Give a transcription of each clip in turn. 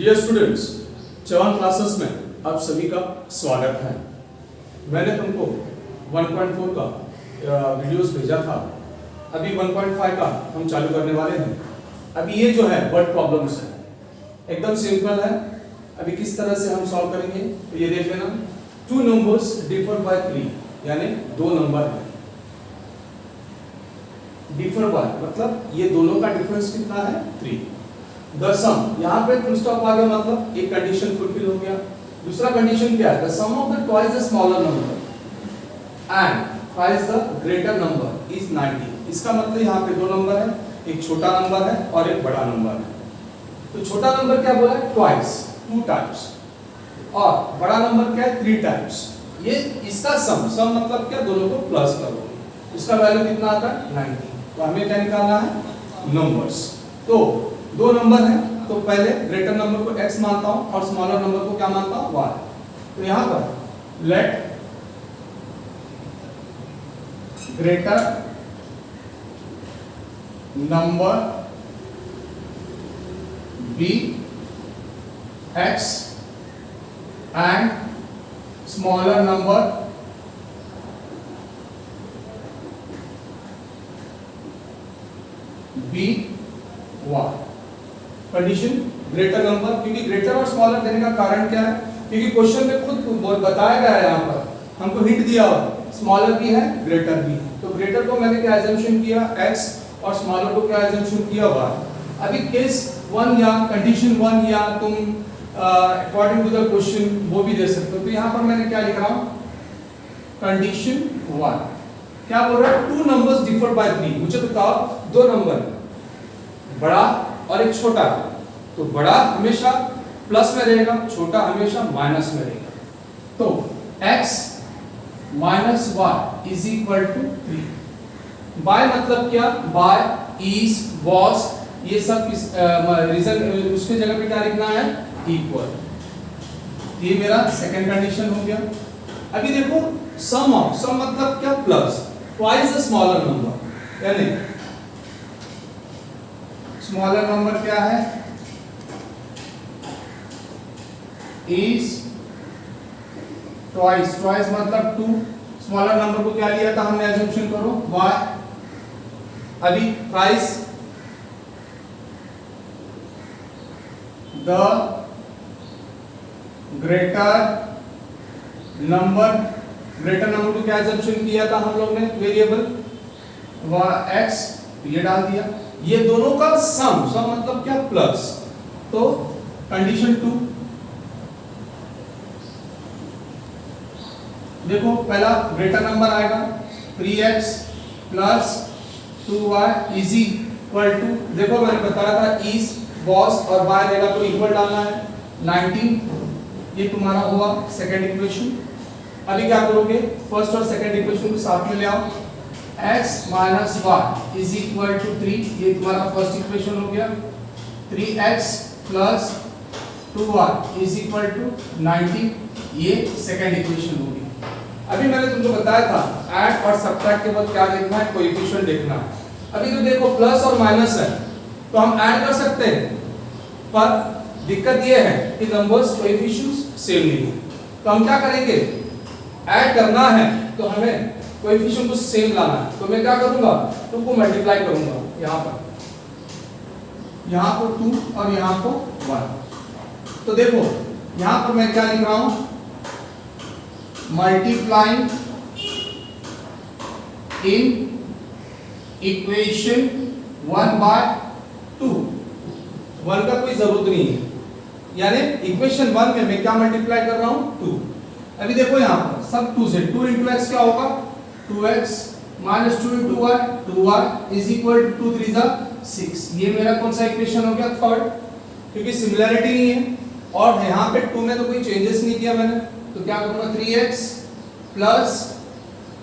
Dear students, Chyavan classes में आप सभी का स्वागत है। मैंने तुमको 1.4 का वीडियोस भेजा था। अभी 1.5 का हम चालू करने वाले हैं। अभी ये जो है वर्ड प्रॉब्लम्स है, एकदम सिंपल है। अभी किस तरह से हम सॉल्व करेंगे तो ये देख लेना। 2 नंबर्स डिफर बाय 3, यानी 2 नंबर है डिफर बाय, मतलब ये दोनों का डिफरेंस कितना है 3। द सम, यहाँ पे फुल स्टॉप आ गया, मतलब एक कंडीशन फुलफिल हो गया। दूसरा कंडीशन क्या है? The sum of the twice the smaller number and twice the greater number is 90। इसका मतलब यहाँ पे 2 नंबर है, एक छोटा नंबर है और एक बड़ा नंबर है। तो छोटा नंबर क्या बोला है? ट्वाइस, 2 टाइम्स, और बड़ा नंबर क्या है? 3 टाइम्स। ये इसका सम मतलब क्या? दोनों को प्लस करो, इसका वैल्यू कितना आता है? 90। तो हमें क्या निकालना है? नंबर्स। तो 2 नंबर है, तो पहले ग्रेटर नंबर को x मानता हूं और स्मॉलर नंबर को क्या मानता हूं? y। तो यहां पर let greater number be x and smaller number be y। Condition greater number, क्योंकि ग्रेटर और स्मॉलर देने का कारण क्या है? क्योंकि क्वेश्चन में खुद बताया गया है, यहाँ पर हमको हिंट दिया स्मॉलर भी है ग्रेटर भी है। तो ग्रेटर को मैंने क्या एजम्पशन किया? x, और स्मॉलर को क्या एजम्पशन किया? y। अभी केस 1 या कंडीशन 1 या तुम अकॉर्डिंग टू द क्वेश्चन वो भी दे सकते हो। तो यहाँ पर मैंने क्या लिख रहा हूँ? कंडीशन 1 क्या बोल रहा है? 2 नंबर्स डिफर बाय 3। मुझे बताओ 2 नंबर, बड़ा और एक छोटा, तो बड़ा हमेशा प्लस में रहेगा, छोटा हमेशा माइनस में रहेगा। तो x minus Y is equal to 3। By मतलब क्या? बाय, इज, वॉज, ये सब रीजन उसके जगह पे क्या लिखना है? इक्वल। ये मेरा सेकंड कंडीशन हो गया। अभी देखो सम ऑफ, सम मतलब क्या? Plus, twice the smaller number, यानी स्मॉलर नंबर क्या है? इज ट्वाइस, ट्वाइस मतलब 2। स्मॉलर नंबर को क्या लिया था हमने? एजम्पशन करो y। अभी twice the greater number, greater number को क्या एजम्पशन किया था हम लोग ने? वेरिएबल x, ये डाल दिया। ये दोनों का सम मतलब क्या? प्लस। तो कंडीशन 2 देखो, पहला ग्रेटर नंबर आएगा 3x plus 2y is equal to, देखो मैंने बताया था इज, वॉज और y रहेगा तो इक्वल डालना है 19। ये तुम्हारा हुआ सेकंड इक्वेशन। अभी क्या करोगे? फर्स्ट और सेकंड इक्वेशन को साथ में ले आओ। x minus Y is equal to 3, ये तुम्हारा फर्स्ट इक्वेशन हो गया। 3x plus 2y is equal to 19, ये सेकंड इक्वेशन हो गई। अभी मैंने तुमको बताया था ऐड और सब्ट्रैक्ट के बाद क्या देखना है? कोएफिशिएंट देखना है। अभी तो देखो प्लस और माइनस है तो हम ऐड कर सकते हैं, पर दिक्कत ये है कि नंबर्स कोएफिशिएंट्स सेम नहीं है। तो हम क्या करेंगे? ऐड करना है तो हमें कोएफिशिएंट को सेम लाना है। तो मैं क्या करूंगा? 2 को मल्टीप्लाई करूंगा, यहाँ पर 2 और यहाँ को 1। तो देखो यहाँ पर मैं क्या लिख रहा हूं? मल्टीप्लाइंग इन इक्वेशन 1 बाय 2। 1 का कोई जरूरत नहीं है, यानी इक्वेशन 1 में मैं क्या मल्टीप्लाई कर रहा हूं? 2। अभी देखो यहाँ पर सब 2 से, 2 इंटू एक्स क्या होगा? 2x minus 2 into Y, 2y is equal to 2 3 6। ये मेरा कौन सा इक्वेशन हो गया? थर्ड, क्योंकि सिमिलरिटी नहीं है और यहाँ पे 2 में तो कोई चेंजेस नहीं किया मैंने। तो क्या करूँगा? 3x plus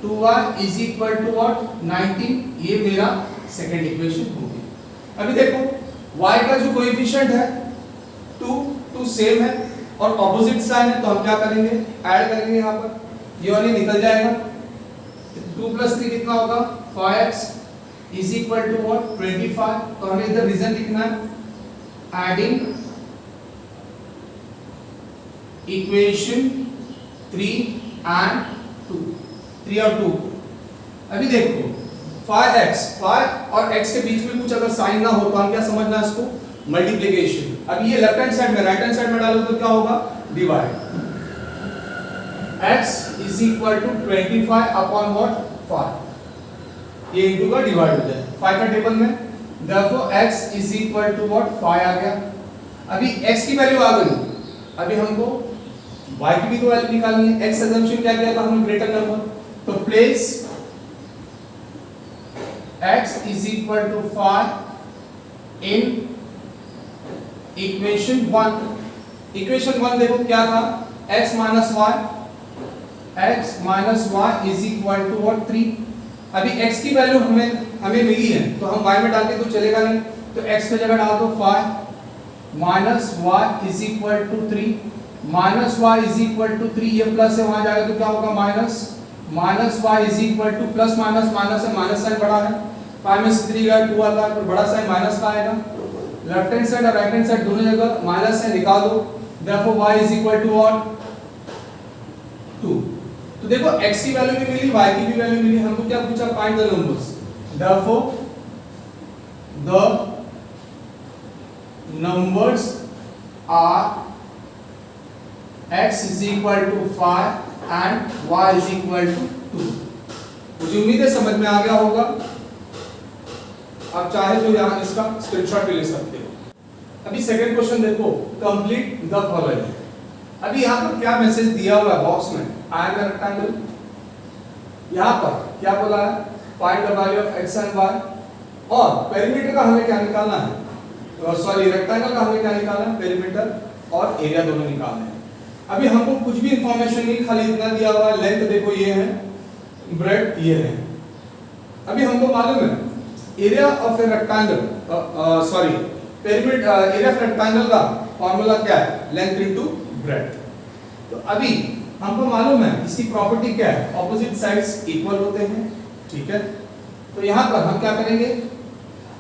2y is equal to what? 19। ये मेरा सेकंड इक्वेशन हो गया। अभी देखो y का जो कोएफिशिएंट है 2 सेम है और ऑपोजिट साइन है, तो हम क्या करेंगे? ऐड करेंगे। यहाँ पर ये वाली निकल जाएगा। 2 प्लस 3 कितना होगा? 5x is equal to what? 25। तो हमें इधर रीजन लिखना है एडिंग इक्वेशन 3 एंड 2, 3 और 2। अभी देखो फाइव और x के बीच में कुछ अगर साइन ना हो तो हम क्या समझना है इसको, मल्टीप्लिकेशन। अब ये लेफ्ट हैंड साइड में राइट हैंड साइड में डालो तो क्या होगा, divide. x is equal to 25 upon what, 5। ये इनटू का डिवाइड हो जाए 5 का टेबल में, therefore x is equal to what, 5 आ गया। अभी x की वैल्यू आ गई, अभी हमको y की भी तो वैल्यू निकालनी है। x अजम्पशन क्या किया था हमने, ग्रेटर नंबर, तो place x is equal to 5 in equation 1। Equation 1 देखो क्या था, x minus y is equal to what, 3। अभी x की वैल्यू हमें मिली है तो हम y में डालते तो चलेगा नहीं, तो x पे जगह डाल दो 5 minus y is equal to 3, minus y is equal to 3, ये प्लस है वहां जाएगा तो क्या होगा minus, minus y is equal to plus minus minus है, माइनस साइन बड़ा है, 5 में से 3 गया 2 आता है, तो बड़ा साइन माइनस का आएगा। लेफ्ट हैंड साइड और राइट हैंड साइड दोनों जगह माइनस है, निकाल दो, therefore y is equal to what, 2। तो देखो x की वैल्यू भी मिली, y की भी वैल्यू मिली, हमको क्या पूछा, find the numbers, therefore the numbers are x is equal to 5 and y is equal to 2। मुझे उम्मीद है समझ में आ गया होगा। आप चाहे तो यहाँ इसका स्क्रीनशॉट भी ले सकते हो। अभी सेकंड क्वेश्चन देखो, कंप्लीट द फॉलोइंग। अभी यहाँ पर क्या मैसेज दिया हुआ है बॉक्स में, आई एम रेक्टेंगल, यहाँ पर क्या बोला है, find the value of x and y, और पेरीमीटर का हमें क्या निकालना है, सॉरी रेक्टेंगल का हमें क्या निकालना है, पेरीमीटर और एरिया दोनों निकालने हैं। अभी हमको कुछ भी इंफॉर्मेशन नहीं, खाली इतना दिया हुआ है, लेंथ देखो ये है, ब्रेड ये है। अभी हमको मालूम है area of a rectangle, sorry perimeter, area of rectangle का फार्मूला क्या है, लेंथ इनटू ब्रेड्थ। तो अभी हमको मालूम है इसकी प्रॉपर्टी क्या है, ऑपोजिट साइड्स इक्वल होते हैं, ठीक है। तो यहां पर हम क्या करेंगे,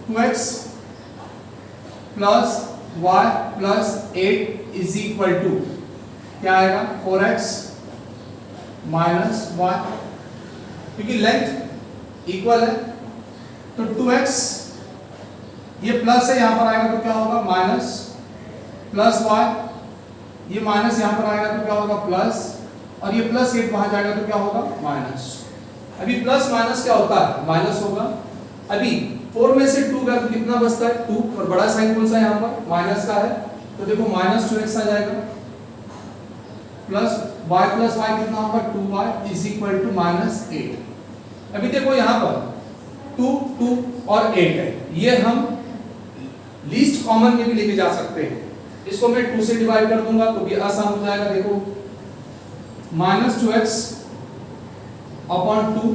2x plus y plus 8 is equal to क्या आएगा, 4x माइनस y, क्योंकि लेंथ इक्वल है तो 2x ये प्लस है, यहां पर आएगा तो क्या होगा माइनस, प्लस y ये माइनस यहां पर आएगा तो क्या होगा प्लस, और ये प्लस 8 वहां जाएगा तो क्या होगा माइनस। अभी प्लस माइनस क्या होता है, माइनस होगा। अभी 4 में से 2 गया तो कितना बचता है 2, और बड़ा साइन कौन सा है यहाँ पर, माइनस का है, तो देखो माइनस 2x आ जाएगा, प्लस y प्लस y कितना होगा 2y is equal to minus 8। अभी देखो यहाँ पर 2 2 और 8 है, ये हम लीस्ट कॉमन में भी लेके जा सकते हैं। इसको मैं 2 से डिवाइड कर दूंगा तो भी आसान हो जाएगा। देखो minus 2x upon 2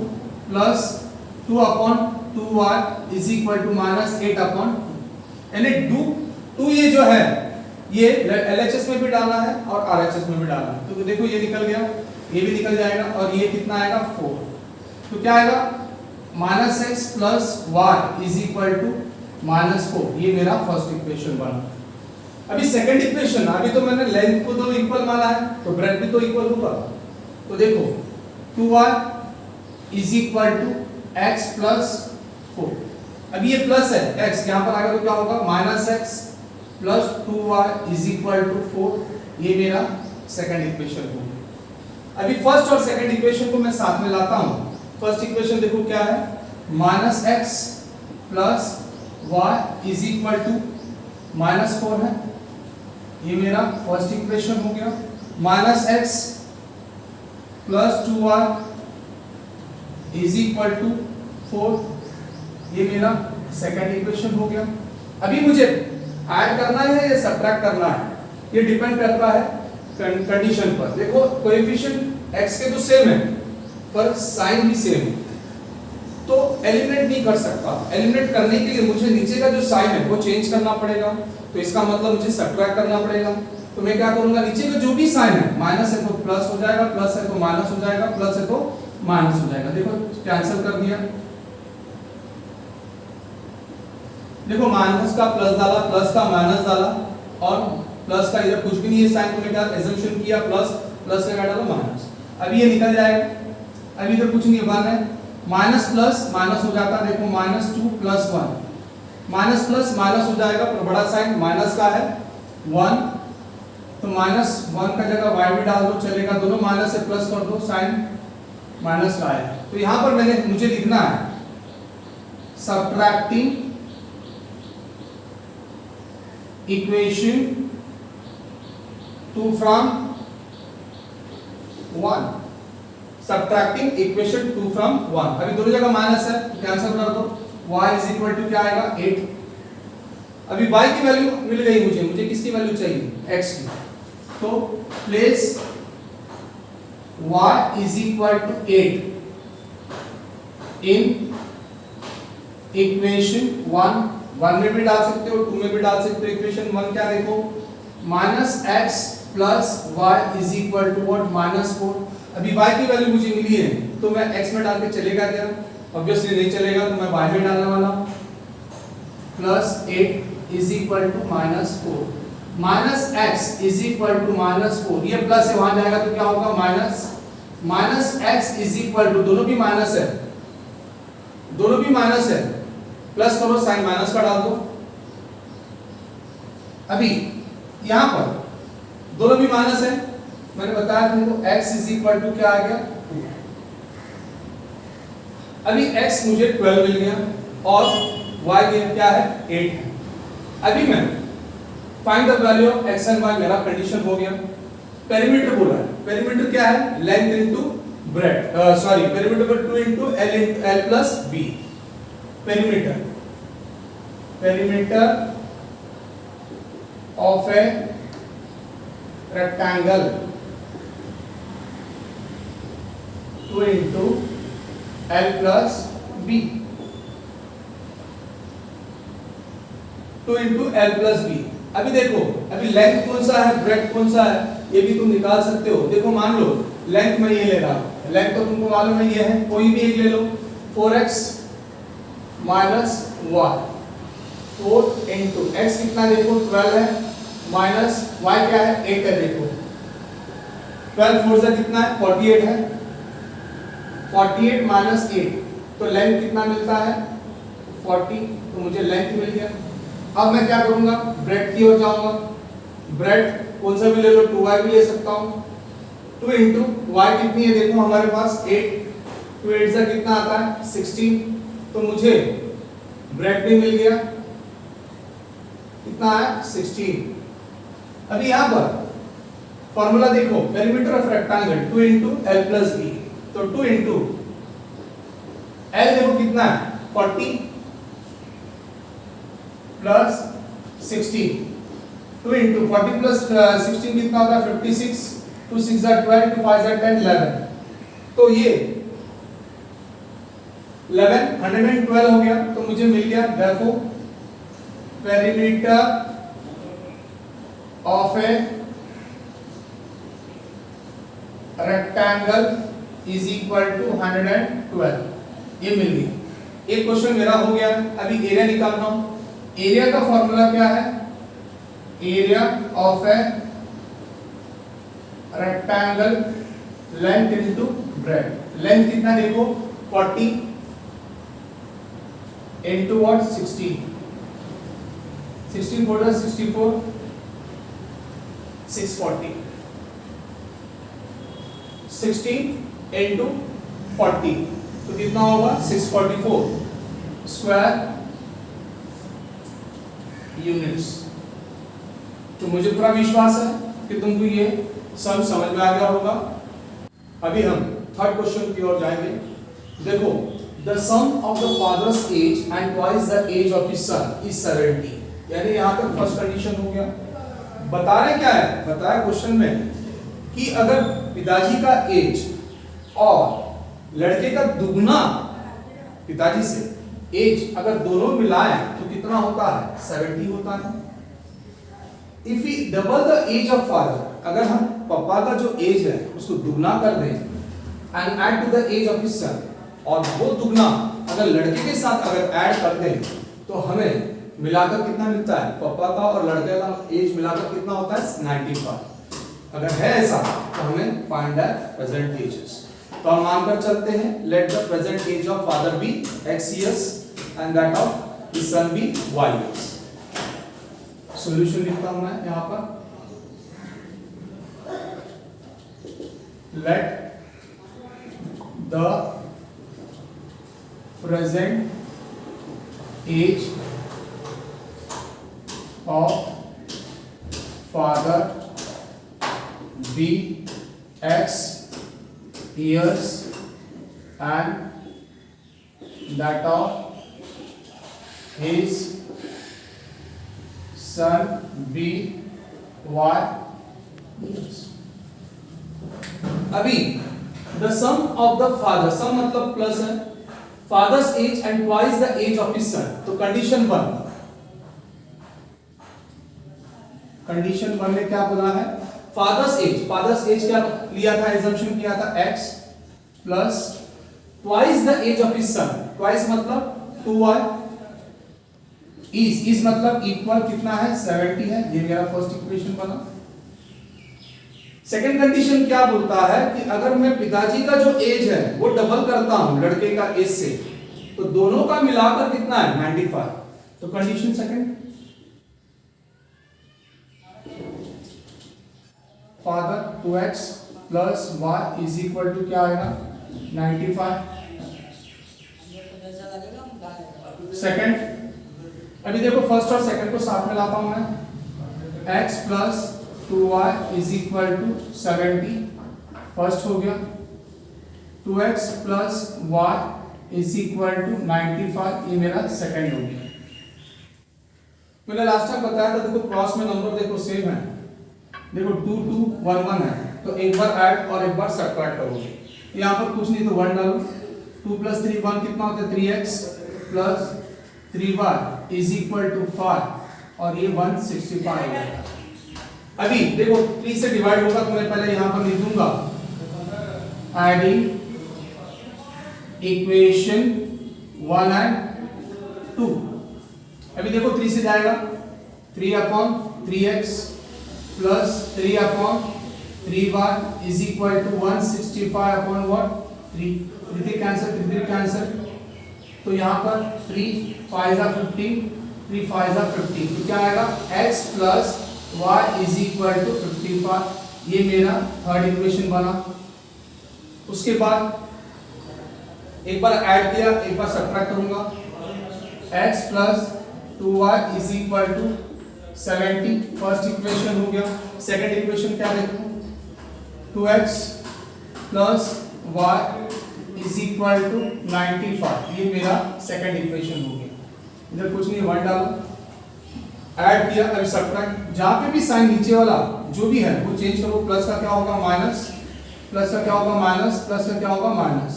plus 2 upon 2y is equal to minus 8 upon 2, यानी 2 ये जो है ये LHS में भी डालना है और RHS में भी डालना है। तो देखो ये निकल गया, ये भी निकल जाएगा, और ये कितना आएगा 4, तो क्या आएगा minus x plus y is equal to minus 4। ये मेरा फर्स्ट इक्वेशन बना। अभी सेकंड इक्वेशन, अभी तो मैंने लेंथ को तो इक्वल माना है तो ब्रेड्थ भी तो इक्वल होगा। तो देखो 2y is equal to x plus 4। अभी ये प्लस है x, यहाँ पर आएगा तो क्या होगा minus x plus 2y is equal to 4। ये मेरा सेकंड इक्वेशन होगा। अभी फर्स्ट और सेकंड इक्वेशन को मैं साथ में लाता हूँ। फर्स्ट इक्वेशन देखो क्या है, minus x plus y is equal to minus 4 है, ये मेरा फर्स्ट इक्वेशन हो गया। Minus x plus 2y is equal to 4, ये मेरा सेकंड इक्वेशन हो गया। अभी मुझे ऐड करना है या सब्ट्रैक्ट करना है, ये डिपेंड करता है कंडीशन पर। देखो कोएफिशिएंट x के तो सेम है पर साइन भी सेम है, तो एलिमिनेट नहीं कर सकता। एलिमिनेट करने के लिए मुझे नीचे का जो साइन है वो चेंज करना पड़ेगा, तो इसका मतलब मुझे सब्ट्रैक्ट करना पड़ेगा। तो मैं क्या करूंगा, नीचे का जो भी साइन है, माइनस है तो प्लस हो जाएगा, प्लस है तो माइनस हो जाएगा, प्लस है तो माइनस हो जाएगा। देखो कैंसिल कर दिया, देखो माइनस का प्लस डाला, प्लस का माइनस डाला, और प्लस का इधर कुछ भी नहीं है साइन, तुमने क्या एजम्पशन किया प्लस, प्लस का डालो माइनस, अभी ये निकल जाएगा, अभी इधर कुछ नहीं है, 1 है, माइनस प्लस माइनस हो जाता है, देखो -2 + 1, माइनस प्लस माइनस हो जाएगा, पर बड़ा साइन माइनस का है 1, तो -1 का जगह y भी डाल दो चलेगा, दोनों माइनस से प्लस कर दो, साइन माइनस का है। तो यहां पर मुझे लिखना है subtracting equation 2 from 1, subtracting equation 2 from 1, अभी दोनों जगह माइनस है तो कैंसिल कर दो, y = क्या आएगा 8, अभी y की वैल्यू मिल गई मुझे किसकी वैल्यू चाहिए x की, तो प्लेस y = 8 इन इक्वेशन 1 में भी डाल सकते हो 2 में भी डाल सकते हो, इक्वेशन 1 क्या देखो -x + y = what -4, अभी y की वैल्यू मुझे मिली है तो मैं x में डाल के चलेगा क्या, ऑब्वियसली नहीं चलेगा, तो मैं y में डालने वाला हूं, +8 = -4, -x = -4, ये प्लस है वहां जाएगा तो क्या होगा -x दोनों भी माइनस है, दोनों भी माइनस है, प्लस करो साइन माइनस का डाल दो, अभी यहां पर दोनों भी माइनस है, मैंने बताया तुमको x क्या आ गया 2, अभी x मुझे 12 मिल गया और y क्या है 8 है, अभी मैं find the value of x and y, मेरा कंडीशन हो गया, पेरीमीटर बोला है, पेरीमीटर क्या है length into breadth, sorry perimeter पर 2 into l plus b, perimeter of a rectangle 2 into l plus b, 2 into l plus b, अभी देखो अभी लेंथ कौन सा है ब्रेड कौन सा है ये भी तुम निकाल सकते हो, देखो मान लो लेंथ में ये ले रहा हूं, लेंथ तो तुमको मालूम है ये है, कोई भी एक ले लो, 4x - y, 4 into x कितना देखो 12 है, माइनस y क्या है 8 है, देखो 12 4 से कितना है 48 है, 48 - 8, तो लेंथ कितना मिलता है 40, तो मुझे लेंथ मिल गया। अब मैं क्या करूंगा ब्रेड की ओर जाऊंगा, ब्रेड कौन सा भी ले लो 2y भी ले सकता हूं, 2 into y कितनी है देखो हमारे पास 8, 2 8 से कितना आता है 16, तो मुझे ब्रेड भी मिल गया, कितना है 16। अभी यहां पर फॉर्मूला देखो perimeter of rectangle 2 into l plus b, तो 2 into l देखो कितना है 40 प्लस 16, 2 into 40 plus 16 कितना होता है 56, 2 6 are 12, 2 5 are 10, 11, तो ये 11 112 हो गया, तो मुझे मिल गया therefore perimeter of a rectangle is equal to 112, ये मिल गया, एक क्वेश्चन मेरा हो गया। अभी एरिया निकालना हूं, एरिया का फॉर्मूला क्या है, area of a rectangle length into breadth, length कितना देखो 40 इनटू व्हाट 16, 16 4 64, 640, 16 इनटू 40 तो कितना होगा 644 स्क्वायर यूनिट्स। तो मुझे पूरा विश्वास है कि तुमको ये सब समझ में आ गया होगा। अभी हम थर्ड क्वेश्चन की ओर जाएंगे। देखो the sum of the father's age and twice the age of his son is 70, यानी यहाँ तक फर्स्ट कंडीशन हो गया। बता रहे क्या है, बताया क्वेश्चन में कि अगर पिताजी का एज और लड़के का दुगना पिताजी से एज अगर दोनों मिलाएं तो कितना होता है 70 होता है। If we double the age of father, अगर हम पापा का जो एज है उसको दुगना कर दें and add to the age of his son, और वो दुगना अगर लड़के के साथ अगर ऐड कर दें तो हमें मिलाकर कितना मिलता है, पापा का और लड़के का एज मिलाकर कितना होता है 95। अगर है ऐसा तो हमें फाइंड द प्रेजेंट एजेस। तो हम मानकर चलते हैं let the present age of father be x years and that of his son be y years। Solution लिखता हूं मैं यहां पर, let the present age of father be x years and that of his son be y years। अभी the sum of the father, sum मतलब plus है, father's age and twice the age of his son। तो condition 1, condition 1 में क्या बोला है, father's age क्या लिया था, एजम्पशन किया था x plus twice the age of his son, twice मतलब 2y, इज मतलब इक्वल कितना है 70 है, ये मेरा फर्स्ट इक्वेशन बना। सेकंड कंडीशन क्या बोलता है कि अगर मैं पिताजी का जो एज है वो डबल करता हूं लड़के का एज से, तो दोनों का मिलाकर कितना है 95। तो condition second, father 2x plus y is equal to क्या आएगा 95। सेकंड, अभी देखो फर्स्ट और सेकंड को साथ में लाता हूं मैं, x plus 2y is equal to 70, first हो गया, 2x plus y is equal to 95, ये मेरा सेकंड हो गया। मैंने लास्ट टाइम बताया था, देखो क्रॉस में नंबर देखो सेम है, देखो 2 2 1 1 है, तो एक बार ऐड और एक बार सबट्रैक्ट करोगे, यहाँ पर कुछ नहीं तो 1 डालो, 2 प्लस 3 1 कितना होता है 3x plus 3y is equal to 5 और ये 165 हो गया। अभी देखो 3 से डिवाइड होगा तो मैं पहले यहाँ पर लिख दूंगा एडिंग इक्वेशन 1 एंड 2। अभी देखो 3 से जाएगा 3/3x plus 3/3y is equal to 165 upon what 3, 3 cancel, तो यहाँ पर 3 5 15, 3 5 15, तो क्या आएगा x plus y is equal to 55, ये मेरा थर्ड इक्वेशन बना। उसके बाद एक बार ऐड किया, एक बार सब्ट्रैक्ट करूंगा, x plus 2y is equal to 70, first equation हो गया। सेकंड इक्वेशन क्या देखो 2x plus y is equal to 95, ये मेरा सेकंड इक्वेशन हो गया। इधर कुछ नहीं 1 डालो, ऐड किया, अभी सब्ट्रैक्ट, जहां पे भी साइन नीचे वाला जो भी है वो चेंज करो, प्लस का क्या होगा माइनस, प्लस का क्या होगा माइनस, प्लस का क्या होगा माइनस।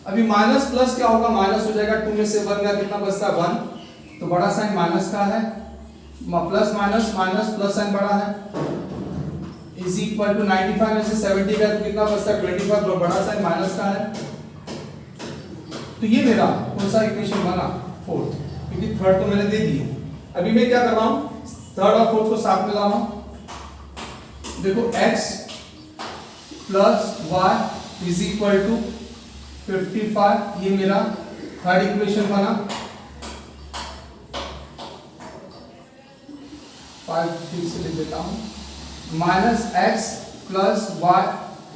अभी माइनस प्लस क्या होगा माइनस हो जाएगा, 2 में से 1 गया कितना बचता है 1, तो बड़ा साइन माइनस का है, plus minus minus plus sign बड़ा है, इज इक्वल टू 95 में से 70 का तो कितना बचता है 25, तो बड़ा साइन माइनस का है। तो ये मेरा कौन सा इक्वेशन बना फोर्थ, क्योंकि थर्ड तो मैंने दे दिया। अभी मैं क्या कर रहा हूं, थर्ड और फोर्थ को साथ में ला रहा हूं। देखो x plus y is equal to 55, ये मेरा थर्ड इक्वेशन बना। 5 फिर से लिख देता हूं, minus X plus Y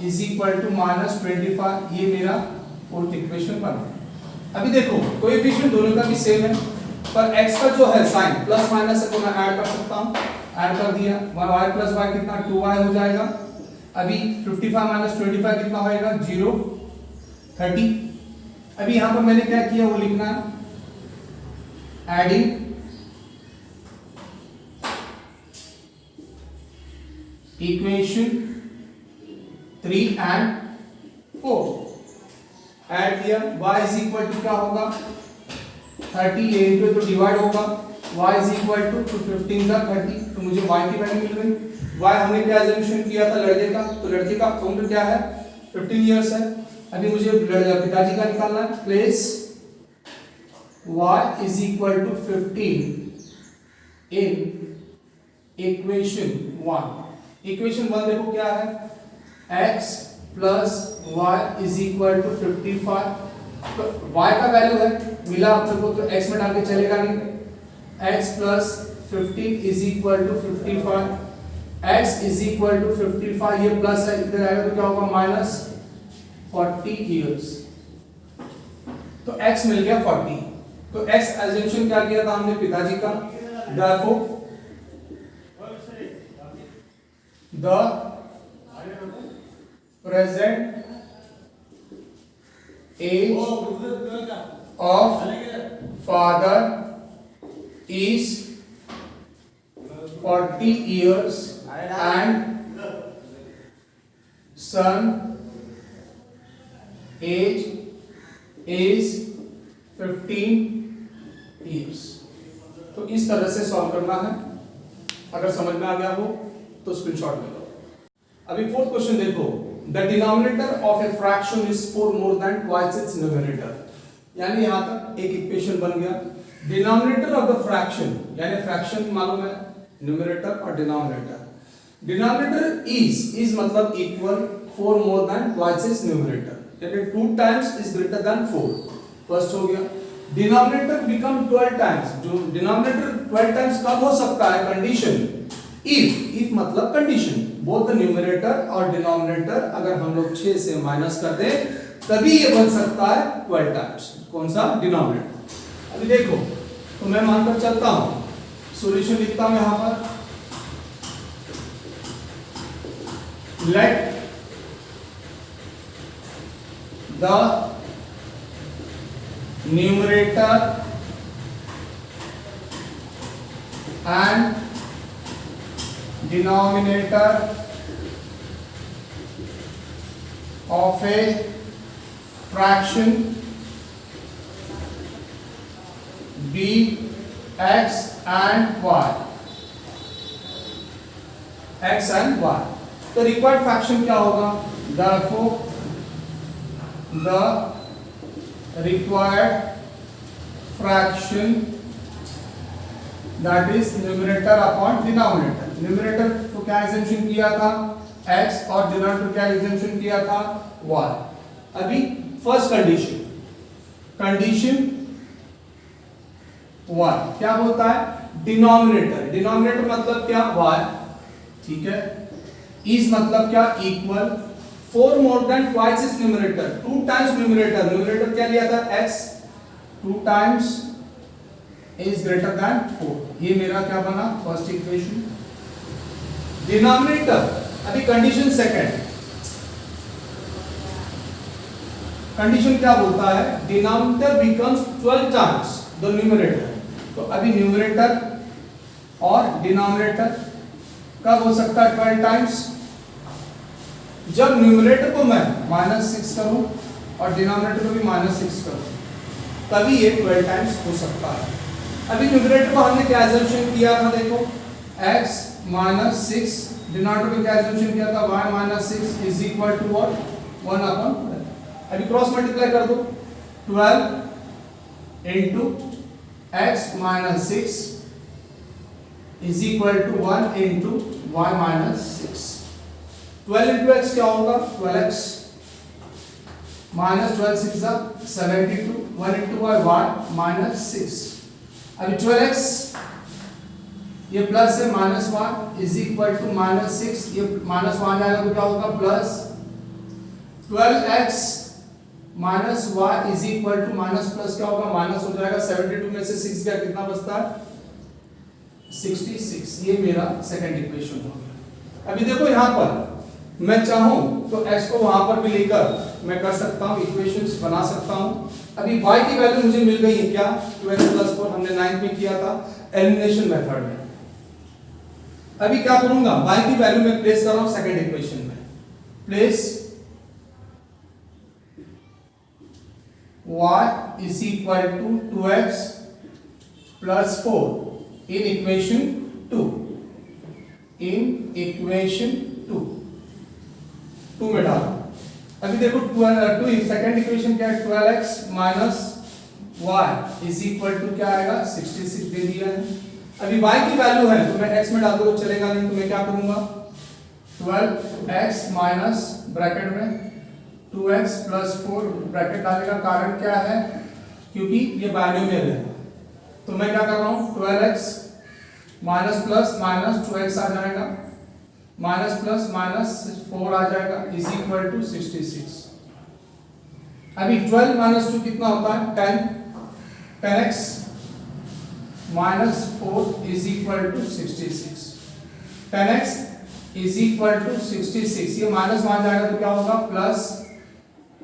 is equal to minus 25, ये मेरा फोर्थ इक्वेशन बना। अभी देखो कोएफिशिएंट दोनों का भी सेम है, पर x का जो है साइन प्लस माइनस है तो मैं ऐड कर सकता हूं, ऐड कर दिया, y प्लस y कितना 2y हो जाएगा। अभी 55 माइनस 25 कितना होएगा 0 30। अभी यहां पर मैंने क्या किया वो लिखना है, एडिंग इक्वेशन 3 एंड 4, ऐड किया, y इज इक्वल टू क्या होगा 30, ये इनटू तो डिवाइड होगा, y इज इक्वल टू 15 का 30, तो मुझे y की वैल्यू मिल गई। y हमने क्या एजम्पशन किया था लड़के का, तो लड़के का उम्र क्या है 15 इयर्स है। अभी मुझे पिताजी का निकालना है, place y is equal to 15 in equation 1। Equation 1 देखो क्या है, x plus Y is equal to 55। तो y का वैल्यू है मिला अपने को, तो x में डाल के चलेगा नहीं, x plus 15 is equal to 55, x is equal to 55, ये प्लस है इधर आएगा तो क्या होगा माइनस 40 इयर्स। तो x मिल गया 40। तो x एजम्पशन क्या किया था हमने पिताजी का, therefore the present age of father is 40 years and son age is 15 years। तो इस तरह से सॉल्व करना है। अगर समझ में आ गया हो तो स्क्रीनशॉट ले लो। अभी फोर्थ क्वेश्चन देखो, the denominator of a fraction is 4 more than twice its numerator. यानी यहां तक एक इक्वेशन बन गया। डिनोमिनेटर ऑफ द फ्रैक्शन, यानी फ्रैक्शन मालूम है, न्यूमरेटर और डिनोमिनेटर। डिनोमिनेटर इज मतलब equal, 4 more than twice its numerator, यानी 2 times is greater than 4। First हो गया। डिनोमिनेटर बिकम 12 टाइम्स, जो डिनोमिनेटर 12 टाइम्स कब हो सकता है, कंडीशन इफ मतलब कंडीशन, बोथ द न्यूमरेटर और डिनोमिनेटर अगर हम लोग 6 से माइनस कर दें तभी ये बन सकता है 12 टाइम्स। कौन सा, डिनोमिनेटर। अभी देखो, तो मैं मानकर चलता हूं, सॉल्यूशन लिखता हूं यहां पर, let the numerator and denominator of a fraction be x and y, x and y। तो रिक्वायर्ड फ्रैक्शन क्या होगा, therefore the required fraction that is numerator upon denominator। numerator को क्या assumption किया था, x, और denominator क्या assumption किया था, y। अभी फर्स्ट कंडीशन 1 क्या बोलता है, डिनोमिनेटर मतलब क्या, y, ठीक है। इज मतलब क्या, equal, 4 more than twice is numerator, 2 times numerator क्या लिया था, x, 2 times is greater than 4। ये मेरा क्या बना, फर्स्ट इक्वेशन। डिनोमिनेटर, अभी कंडीशन सेकंड, कंडीशन क्या बोलता है, denominator becomes 12 times the numerator. तो अभी न्यूमरेटर और डिनोमिनेटर कब हो सकता है 12 टाइम्स, जब न्यूमरेटर को मैं -6 करूं और डिनोमिनेटर को भी -6 करूं, तभी ये 12 टाइम्स हो सकता है। अभी न्यूमरेटर को हमने क्या assumption किया था, देखो x -6, डिनोमिनेटर को क्या assumption किया था, y -6 is equal to what, 1/12। अभी क्रॉस मल्टीप्लाई कर दो, 12 into x -6 is equal to 1 into y -6। 12 into x क्या होगा, 12x minus 12 6 is 72, 1 into y minus 6। अभी 12x ये प्लस है, -1 इज इक्वल टू -6, ये -1 जाएगा तो क्या होगा, plus 12x minus y is equal to minus plus क्या होगा, माइनस हो जाएगा। 72 में से 6 गया, कितना बचता है, 66। ये मेरा सेकंड इक्वेशन हो गया। अभी देखो यहाँ पर मैं चाहूं तो x को वहां पर भी लेकर मैं कर सकता हूं, इक्वेशंस बना सकता हूं। अभी y की वैल्यू मुझे मिल गई है क्या, 12 + 4 हमने 9th में किया था एलिमिनेशन मेथड में। अभी क्या करूंगा, y की वैल्यू मैं प्लेस कर रहा हूं सेकंड इक्वेशन में, place y is equal to 2x plus 4 in equation 2, in equation 2 में डालो। अभी देखो 2 सेकंड इक्वेशन क्या है, 12x minus y is equal to क्या आएगा, 66 दे दिया है। अभी y की वैल्यू है तो मैं x में डाल दूं तो चलेगा नहीं, तो मैं क्या करूंगा 12x माइनस ब्रैकेट में 2x प्लस 4 ब्रैकेट डालने का कारण क्या है, क्योंकि ये बाइनोमियल है। तो मैं क्या कर रहा हूं 12x minus plus minus 2x आ जाएगा, माइनस प्लस माइनस 4 आ जाएगा इज इक्वल टू 66। अभी 12 माइनस 2 कितना होता है 10x minus 4 is equal to 66। 10x is equal to 66, ये माइनस मान जाएगा तो क्या होगा plus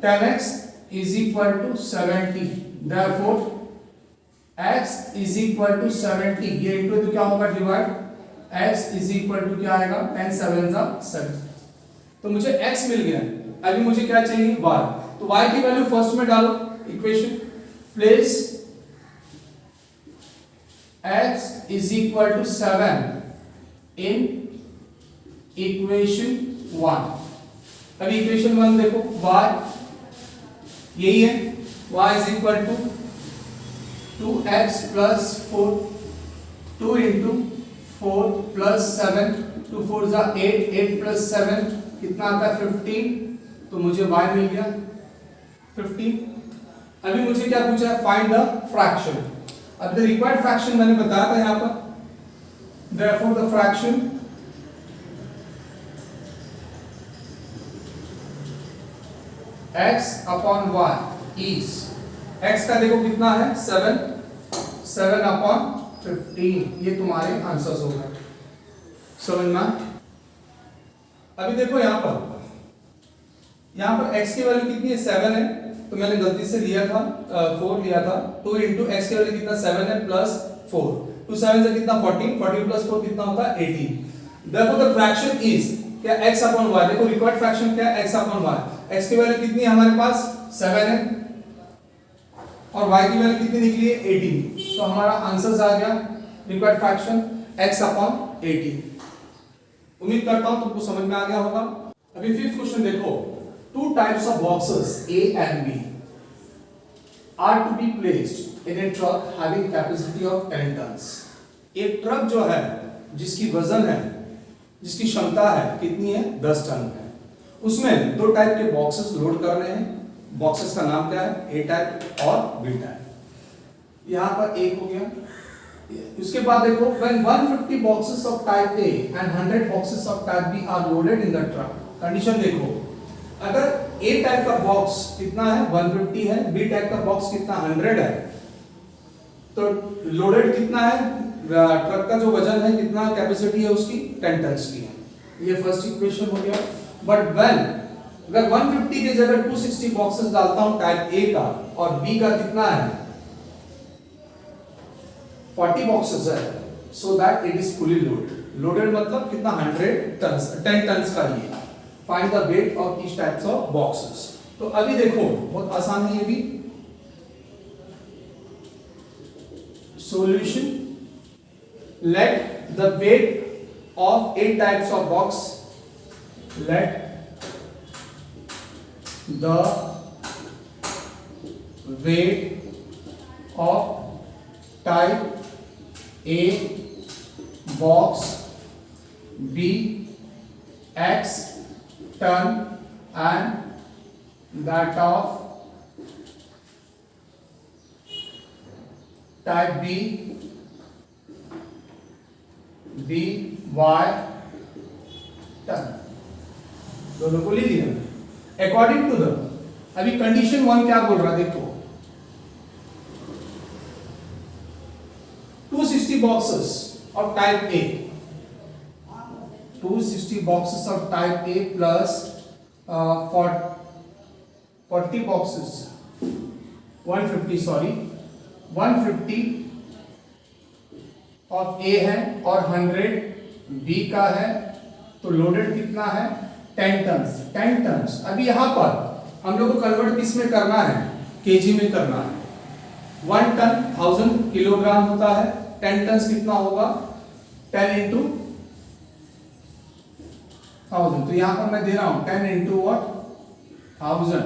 10x is equal to 70, therefore x is equal to 70, ये इनटू तो क्या होगा divide, x is equal to क्या आएगा 10 7 जा 7। तो मुझे x मिल गया, अभी मुझे क्या चाहिए y। तो y की वैल्यू फर्स्ट में डालो equation, place x is equal to 7 in equation 1। अभी इक्वेशन 1 देखो y यही है, y is equal to 2x plus 4, 2 into 4 plus 7, 2 4 जा 8, 8 प्लस 7 कितना आता है 15, तो मुझे y मिल गया 15। अभी मुझे क्या पूछा है फाइंड द फ्रैक्शन। अब द रिक्वायर्ड फ्रैक्शन मैंने बताया था यहां पर, therefore the fraction x upon y is, x का देखो कितना है 7 अपॉन 15, ये तुम्हारे आंसर्स हो गए, समझ में। अभी देखो यहां पर x की वैल्यू कितनी है 7 है, तो मैंने गलती से लिया था 4 लिया था, 2 इंटू x की वैल्यू कितना 7 है प्लस 4, 2 7 से कितना 14, 14 प्लस 4 कितना होता है 18। देयरफॉर द फ्रैक्शन इज क्या x अपॉन y, देखो रिक्वायर्ड फ्रैक्शन क्या है x अपॉन y, x की वैल्यू कितनी है हमारे पास 7 है और y की वैल्यू कितनी निकली है 18, तो हमारा आंसर आ गया रिक्वायर्ड फ्रैक्शन x अपॉन 18। उम्मीद करता हूं तुमको समझ में आ गया होगा। अभी फिफ्थ क्वेश्चन देखो, two types of boxes A and B are to be placed in a truck having capacity of 10 tons। एक ट्रक जो है जिसकी वजन है, जिसकी क्षमता है कितनी है 10 टन है, उसमें दो टाइप के बॉक्सेस लोड करने हैं। बॉक्सेस का नाम क्या है ए टाइप और बी टाइप। यहां पर एक हो गया, उसके बाद देखो when 150 boxes of type A and 100 boxes of type B are loaded in the truck, condition देखो अगर A टाइप का बॉक्स कितना है 150 है, B टाइप का बॉक्स कितना 100 है, तो लोडेड कितना है, ट्रक का जो वजन है कितना कैपेसिटी है उसकी 10 टन की है। ये फर्स्ट इक्वेशन हो गया। बट व्हेन अगर 150 की जगह 260 बॉक्सेस डालता हूं टाइप A का और B का कितना है 40 बॉक्सेस है, so that it is fully loaded. Loaded मतलब कितना 100 टन्स 10 टन्स का ये। Find the weight of each types of boxes. तो अभी देखो बहुत आसान है ये भी। Solution, let the weight of 8 types of box, let the weight of type A box be x ton and that of type B y ton। दोनों को ले लिया अकॉर्डिंग टू द। अभी कंडीशन 1 क्या बोल रहा है देखो, 260 boxes of type A, 260 boxes of type A plus 40 boxes 150 sorry 150 of A है और 100 B का है, तो लोडेड कितना है 10 टन्स 10 टन्स। अभी यहां पर हम लोग को कन्वर्ट किस में करना है केजी में करना है। 1 टन 1000 किलोग्राम होता है, 10 टन्स कितना होगा 10 इंटू 1000, तो यहां पर मैं दे रहा हूं 10 into what 1000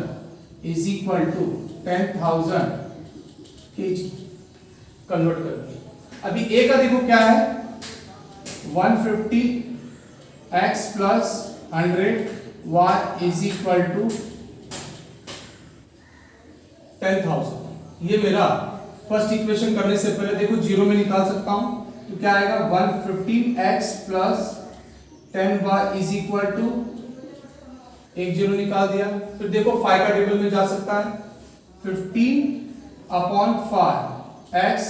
is equal to 10,000 KG convert करके। अभी ए का देखो क्या है, 150x plus 100y is equal to 10,000। ये मेरा फर्स्ट इक्वेशन करने से पहले देखो जीरो में निकाल सकता हूं, तो क्या आएगा 115x plus 10y is equal to, एक जीरो निकाल दिया। फिर देखो 5 का टेबल में जा सकता है, 15/5x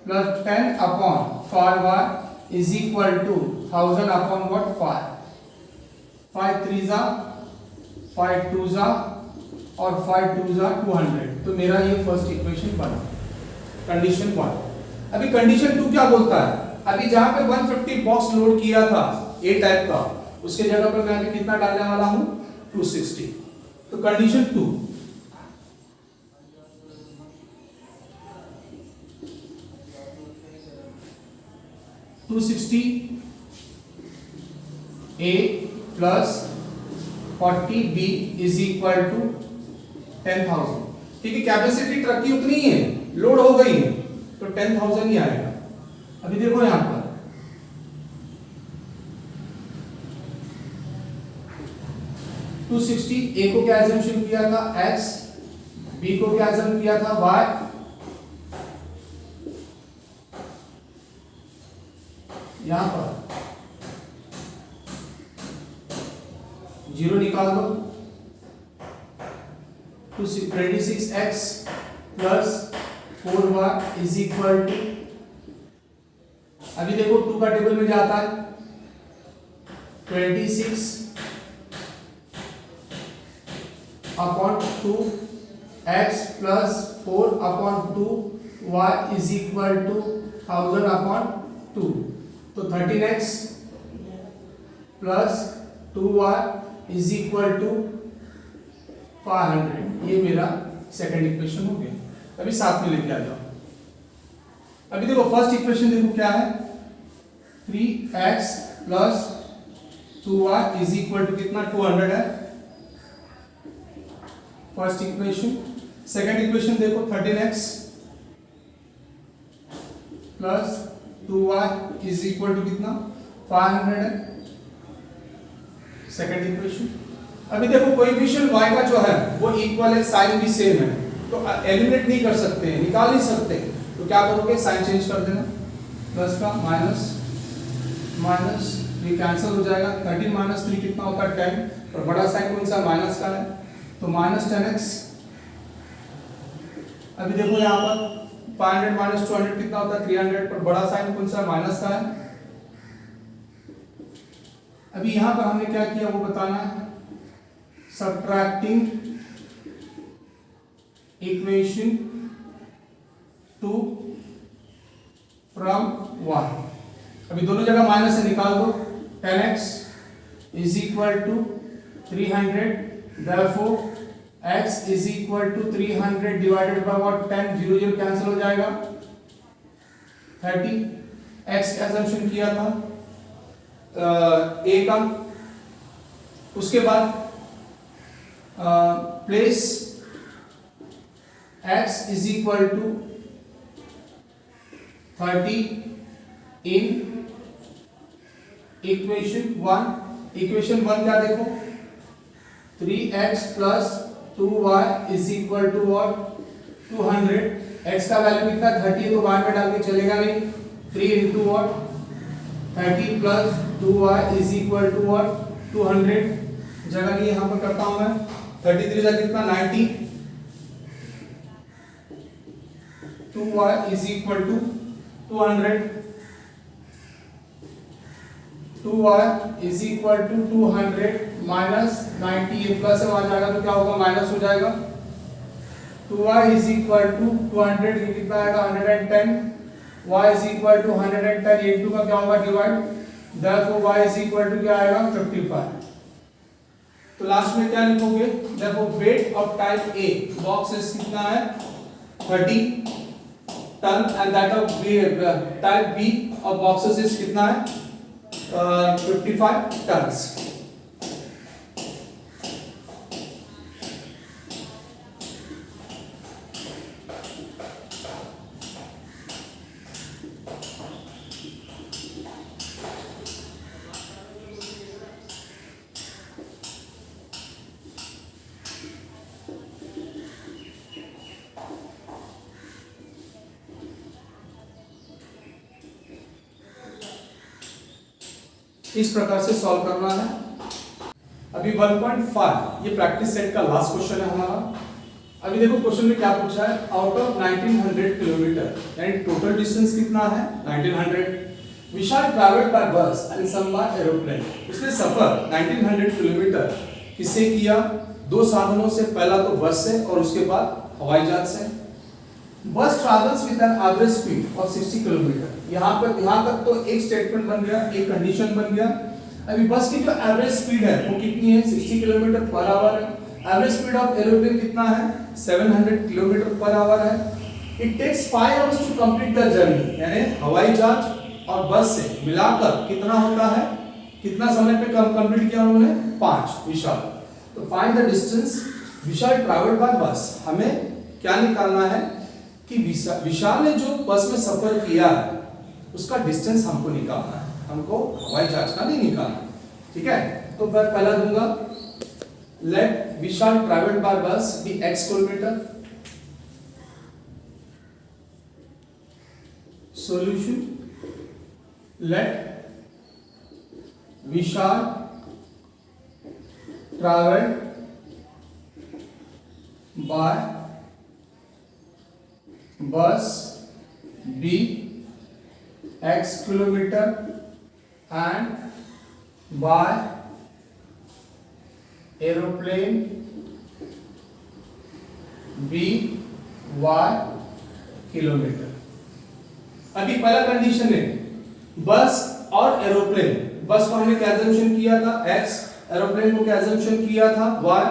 plus 10/5y is equal to 1000 upon what 5, 5 3 जा 5 2 जा और 5 2 जा 200। तो मेरा ये फर्स्ट इक्वेशन बना, कंडीशन 1। अभी कंडीशन 2 क्या बोलता है, अभी जहां पे 150 बॉक्स लोड किया था ए टाइप का, उसके जगह पर मैं अभी कितना डालने वाला हूं 260। तो condition 2, A plus 40B is equal to 10,000। ठीक है, कैपेसिटी ट्रक की उतनी ही है, लोड हो गई है, तो 10,000 ही आएगा। अभी देखो यहां पर 260, ए को क्या एजम्पशन किया था x, बी को क्या एजम्पशन किया था y, यहां पर जीरो निकाल दो, 26x plus 4y is equal to, अभी देखो 2 का टेबल में जाता है 26 upon 2 x plus 4 upon 2 y is equal to 1000 upon 2, तो 13x plus 2y is equal to 500। ये मेरा सेकंड इक्वेशन हो गया। अभी साथ में लेके आ जाओ। अभी देखो फर्स्ट इक्वेशन देखो क्या है, 3x plus 2y is equal to कितना 200 है फर्स्ट इक्वेशन। सेकंड इक्वेशन देखो 13x plus 2y is equal to कितना 500 है सेकंड इक्वेशन। अभी देखो कोएफिशिएंट y का जो है वो इक्वल है, साइन भी सेम है, तो एलिमिनेट नहीं कर सकते, निकाल नहीं सकते, तो क्या करोगे साइन चेंज कर देना, प्लस का माइनस माइनस ये कैंसिल हो जाएगा, 13 माइनस 3 कितना होता है 10, और बड़ा साइन कौन सा माइनस का है, तो माइनस 10x। अभी देखो यहाँ पर 500 माइनस 200 कितना होता है 300, पर बड़ा साइन कौन सा माइनस का है। अभी यहां पर हमने क्या किया वो बताना है, सब्ट्रैक्टिंग इक्वेशन 2 फ्रॉम 1। अभी दोनों जगह माइनस से निकाल दो, 10x is equal to 300, therefore x is equal to 300 divided by what 10, 0 0 cancel हो जाएगा, 30 x एजम्पशन किया था a का। उसके बाद place x is equal to 30 in equation 1। Equation 1 क्या देखो, 3x plus 2y is equal to what 200। x का वैल्यू कितना 30 है, तो बाद में डाल के चलेगा नहीं, 3 into what 30 plus 2y is equal to what 200। जगह नहीं यहां पर करता हूं मैं, 33 जा कितना 90, 2y is equal to 200, 2y is equal to 200 minus 90, ये प्लस है वहां जाएगा तो क्या होगा माइनस हो जाएगा, 2y इज इक्वल टू 200, ये कितना आएगा 110, y इज इक्वल टू 110, ये 2 का क्या होगा divide, therefore y is equal to क्या आएगा 55। तो लास्ट में क्या लिखोगे, देखो weight of type A boxes कितना है 30 ton, and that of type B of boxes is कितना है 55 टन्स। इस प्रकार से सॉल्व करना है। अभी 1.5 ये प्रैक्टिस सेट का लास्ट क्वेश्चन है हमारा। अभी देखो क्वेश्चन में क्या पूछा है, आउट ऑफ 1900 किलोमीटर यानी टोटल डिस्टेंस कितना है 1900। विशाल ट्रैवल्ड बाय बस एंड सम बाय एरोप्लेन। उसने सफर 1900 किलोमीटर किससे किया, दो साधनों से, पहला तो बस से और उसके बाद हवाई जहाज से। बस travels with an average speed of 60 kilometre. यहाँ तक तो एक स्टेटमेंट बन गया, एक कंडीशन बन गया। अभी बस की जो एवरेज स्पीड है वो कितनी है, 60 किलोमीटर पर आवर है। एवरेज स्पीड ऑफ एरोप्लेन कितना है, 700 किलोमीटर पर आवर है। It takes 5 hours to complete the journey, यानी हवाई जहाज और बस से मिलाकर कितना होता है, कितना समय पे कंप्लीट किया उन्होंने, 5। विशाल, तो find the distance Vishal travelled by बस। हमें क्या निकालना है कि विशाल ने जो बस में सफर किया है उसका डिस्टेंस हमको निकालना है, हमको हवाई जहाज का नहीं निकालना। ठीक है, तो मैं पहला दूंगा, let Vishal travelled by bus B x kilometre. Solution, let Vishal travelled by bus B x kilometre and by aeroplane b y kilometre. अभी पहला कंडीशन है बस और एरोप्लेन। बस को हमने क्या एजम्पशन किया था x, एरोप्लेन को क्या एजम्पशन किया था y।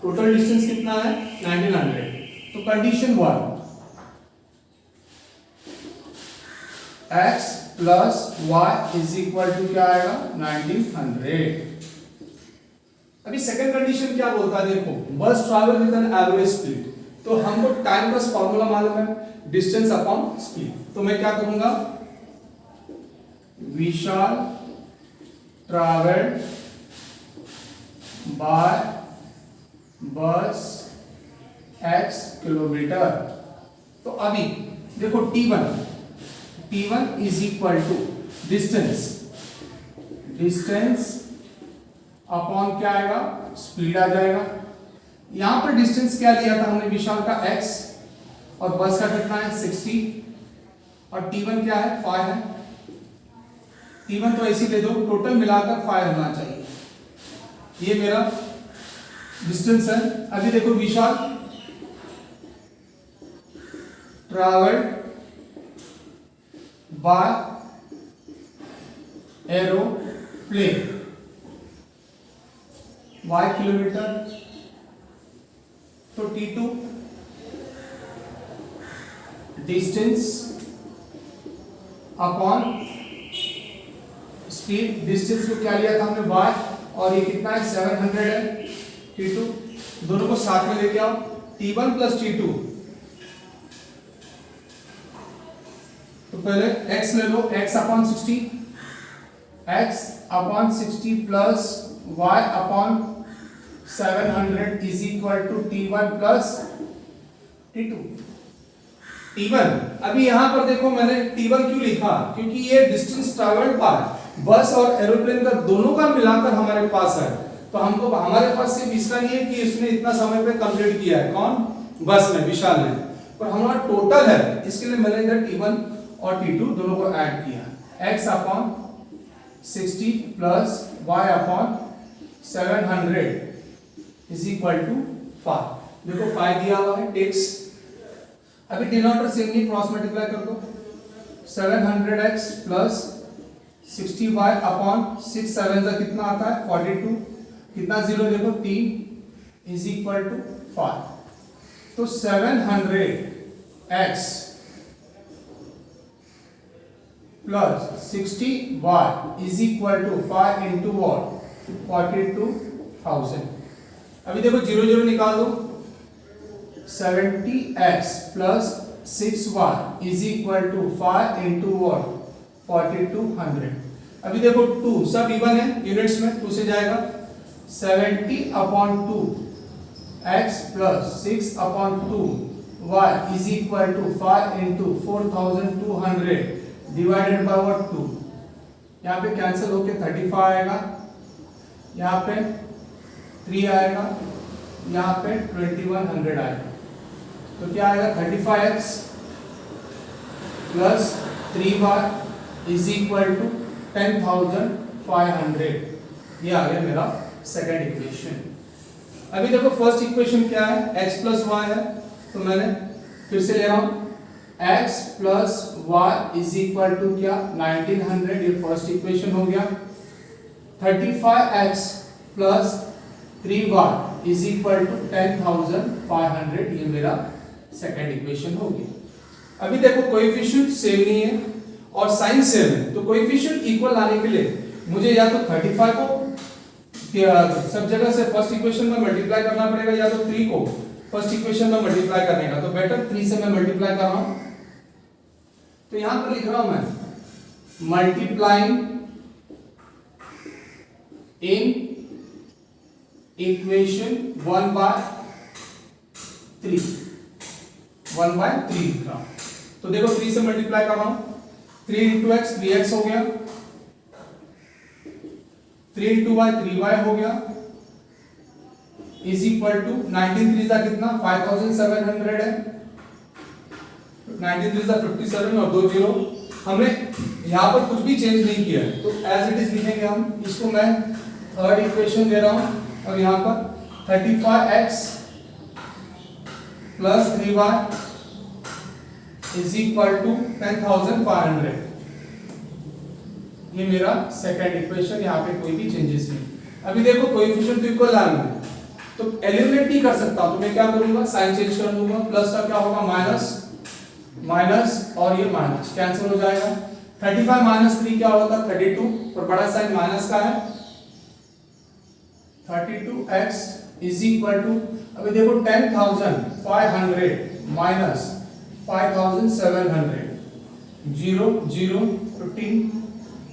टोटल डिस्टेंस कितना है 1900। तो condition 1, x plus y is equal to क्या आएगा 1900। अभी सेकंड कंडीशन क्या बोलता है, देखो बस travel with an average speed, तो हमको टाइम का फॉर्मूला मालूम है, डिस्टेंस अपॉन स्पीड। तो मैं क्या करूंगा, Vishal travelled by bus x kilometre. तो अभी देखो T1 is equal to distance upon क्या आएगा, स्पीड आ जाएगा। यहां पर डिस्टेंस क्या लिया था हमने, विशाल का x और बस का कितना है 60 और T1 क्या है 5 है। T1 तो ऐसे ले दो, टोटल मिलाकर 5 होना चाहिए, ये मेरा डिस्टेंस है। अभी देखो Vishal travelled by aeroplane y kilometre, तो T2 distance upon speed. Distance को क्या लिया था हमने y और ये कितना है 700 है। T2 दोनों को साथ में लेके आओ, T1 प्लस T2। तो पहले x ले लो, x upon 60 plus y upon 700 is equal to T1 plus T2। T1 अभी यहां पर देखो मैंने T1 क्यों लिखा, क्योंकि ये डिस्टेंस ट्रैवल्ड बाय बस और एरोप्लेन का दोनों का मिलाकर हमारे पास है। तो हमको हमारे पास सिर्फ इसका नहीं है कि इसने इतना समय पे कंप्लीट किया है, कौन, बस में, विशाल ने, पर हमारा टोटल है, इसके लिए मैंने इधर T1 और T2 दोनों को ऐड किया। x upon 60 plus y upon 700 is equal to 5। देखो 5 दिया हुआ है, टेक्स। अभी डिनोमिनेटर सेम नहीं, क्रॉस मल्टीप्लाई कर दो, 700x प्लस 60y अपॉन 6 7 का कितना आता है 42, कितना जीरो देखो 3 इज इक्वल टू 5। तो 700x plus 60y is equal to 5 into what 42,000। अभी देखो जीरो जीरो निकाल दो, 70x plus 6y is equal to 5 into what 4200। अभी देखो 2 सब इवन है, यूनिट्स में 2 से जाएगा, 70 upon 2 x plus 6 upon 2 y is equal to 5 into 4200 divided by what 2। यहाँ पे कैंसिल होके 35 आएगा, यहाँ पे 3 आएगा, यहाँ पे 2100 आएगा। तो क्या आएगा 35x plus 3y is equal to 10,500। ये आ गया मेरा सेकंड इक्वेशन। अभी देखो फर्स्ट इक्वेशन क्या है, x प्लस वाई है, तो मैंने फिर से ले रहा हूं x plus Y is equal to क्या 1900, ये फर्स्ट इक्वेशन हो गया। 35x plus 3y is equal to 10,500, ये मेरा सेकंड इक्वेशन हो गया। अभी देखो कोएफिशिएंट सेम नहीं है और साइन सेम है, तो कोएफिशिएंट इक्वल लाने के लिए मुझे या तो 35 को सब जगह से फर्स्ट इक्वेशन में मल्टीप्लाई करना पड़ेगा, या तो 3 को फर्स्ट इक्वेशन में मल्टीप्लाई करने का। तो बेटर 3 से मैं मल्टीप्लाई कर रहा हूं, तो यहां पर लिख रहा हूं मैं मल्टीप्लाइंग इन इक्वेशन 1/3 लिख रहा हूं। तो देखो 3 से मल्टीप्लाई कर रहा हूं, 3 into x 3x हो गया, 3 into y 3y हो गया, इज इक्वल टू 19 3 का कितना 5700 है, 19 3 का 57 और 2 जीरो। हमने यहाँ पर कुछ भी चेंज नहीं किया है, तो एज इट इज लिखेंगे हम इसको। मैं थर्ड इक्वेशन दे रहा हूं और यहाँ पर 35x plus 3y is equal to 10,500, ये मेरा सेकंड इक्वेशन। यहाँ पे कोई भी चेंजेस नहीं। अभी देखो कोएफिशिएंट तो इक्वल लाना है, तो एलिमिनेट नहीं कर सकता, तो मैं क्या करूंगा साइन चेंज कर दूंगा। प्लस का क्या होगा माइनस, माइनस और ये माइनस कैंसिल हो जाएगा। 35 माइनस 3 क्या होता है 32, और बड़ा साइन माइनस का है। 32x इज इक्वल टू, अभी देखो 10,500 माइनस 5,700, 0 0 15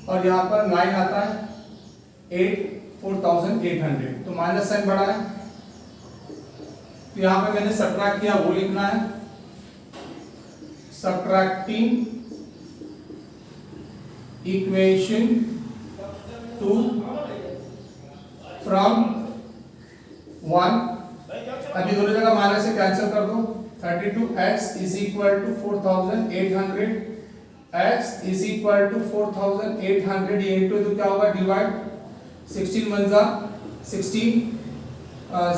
और यहाँ पर 9 आता है 8 4,800, तो माइनस साइन बड़ा है। तो यहाँ पे मैंने सब्ट्रैक्ट किया, वो लिखना है सब्ट्रैक्टिंग इक्वेशन 2 फ्रॉम 1। अभी दोनों जगह माइनस से कैंसिल कर दो। 32x is equal to 4,800, x is equal to 4,800, ये इनटू तो क्या होगा डिवाइड, 16 1 जा 16,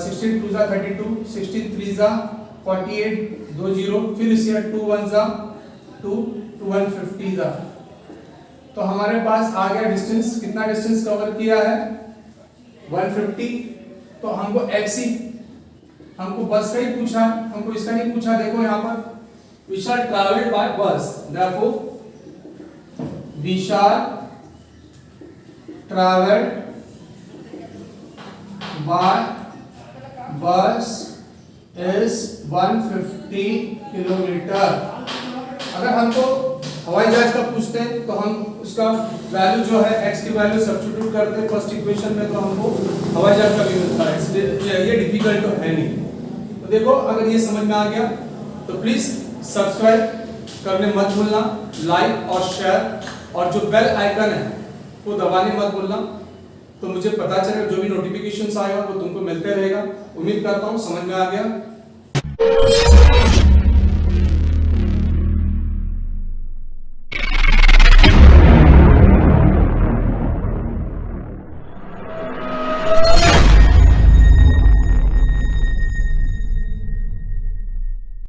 16 2 जा 32, 16 3 जा 48, 2 0, फिर इसे 2 1 जा 2, 2 1 50 जा। तो हमारे पास आ गया डिस्टेंस, कितना डिस्टेंस कवर किया है 150। तो हमको x ही, हमको बस का ही पूछा, हमको इसका नहीं पूछा। देखो यहाँ पर we shall travel by bus, therefore we shall travel by bus is 150 kilometre. अगर हमको हवाई जहाज का पूछते हैं तो हम उसका वैल्यू जो है x की वैल्यू सब्स्टिट्यूट करते हैं फर्स्ट इक्वेशन में, तो हमको हवाई जहाज का भी मिलता है। ये डिफिकल्ट तो है नहीं। तो देखो अगर ये समझ में आ गया तो प्लीज सब्सक्राइब करने मत भूलना, लाइक और शेयर, और जो बेल आइकन है वो दबाने मत भूलना, तो मुझे पता चलेगा जो भी नोटिफिकेशंस आएगा वो तुमको मिलते रहेगा। उम्मीद करता हूँ समझ में आ गया।